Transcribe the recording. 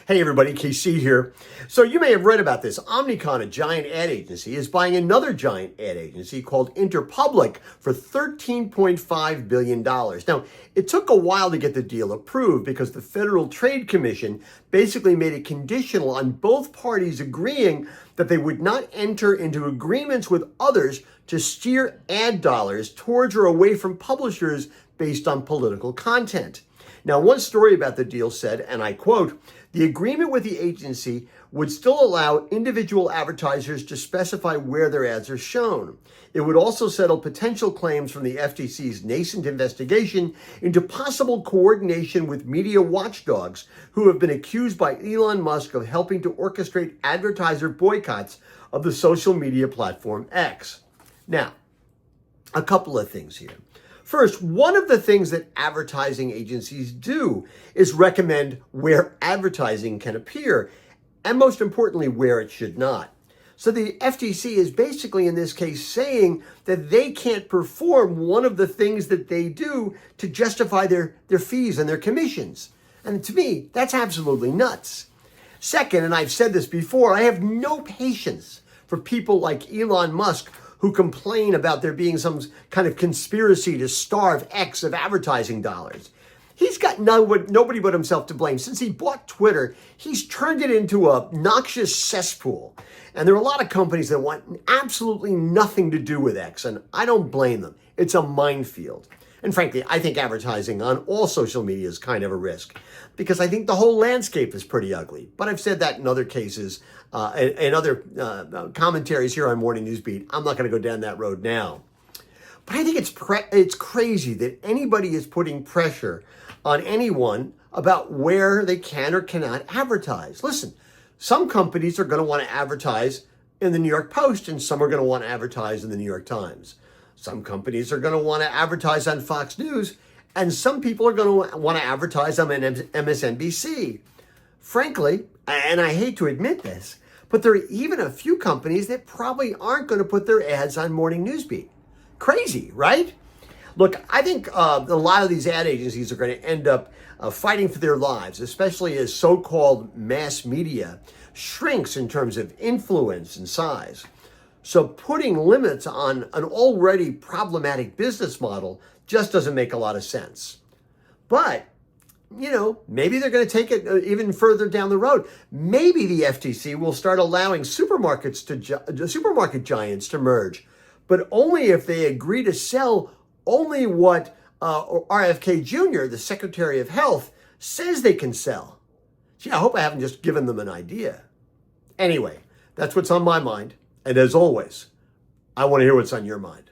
Hey everybody, KC here. So you may have read about this. Omnicom, a giant ad agency, is buying another giant ad agency called Interpublic for $13.5 billion. Now, it took a while to get the deal approved because the Federal Trade Commission basically made it conditional on both parties agreeing that they would not enter into agreements with others to steer ad dollars towards or away from publishers based on political content. Now, one story about the deal said, and I quote, "The agreement with the agency would still allow individual advertisers to specify where their ads are shown. It would also settle potential claims from the FTC's nascent investigation into possible coordination with media watchdogs who have been accused by Elon Musk of helping to orchestrate advertiser boycotts of the social media platform X." Now, a couple of things here. First, one of the things that advertising agencies do is recommend where advertising can appear, and most importantly, where it should not. So the FTC is basically in this case saying that they can't perform one of the things that they do to justify their fees and their commissions. And to me, that's absolutely nuts. Second, and I've said this before, I have no patience for people like Elon Musk who complain about there being some kind of conspiracy to starve X of advertising dollars. He's got nobody but himself to blame. Since he bought Twitter, he's turned it into a noxious cesspool. And there are a lot of companies that want absolutely nothing to do with X, and I don't blame them. It's a minefield. And frankly, I think advertising on all social media is kind of a risk because I think the whole landscape is pretty ugly. But I've said that in other cases, in other commentaries here on Morning News Beat. I'm not going to go down that road now. But I think it's crazy that anybody is putting pressure on anyone about where they can or cannot advertise. Listen, some companies are going to want to advertise in the New York Post and some are going to want to advertise in the New York Times. Some companies are going to want to advertise on Fox News, and some people are going to want to advertise on MSNBC. Frankly, and I hate to admit this, but there are even a few companies that probably aren't going to put their ads on Morning Newsbeat. Crazy, right? Look, I think a lot of these ad agencies are going to end up fighting for their lives, especially as so-called mass media shrinks in terms of influence and size. So putting limits on an already problematic business model just doesn't make a lot of sense. But, maybe they're going to take it even further down the road. Maybe the FTC will start allowing supermarket giants to merge, but only if they agree to sell only what RFK Jr., the Secretary of Health, says they can sell. Gee, I hope I haven't just given them an idea. Anyway, that's what's on my mind. And as always, I want to hear what's on your mind.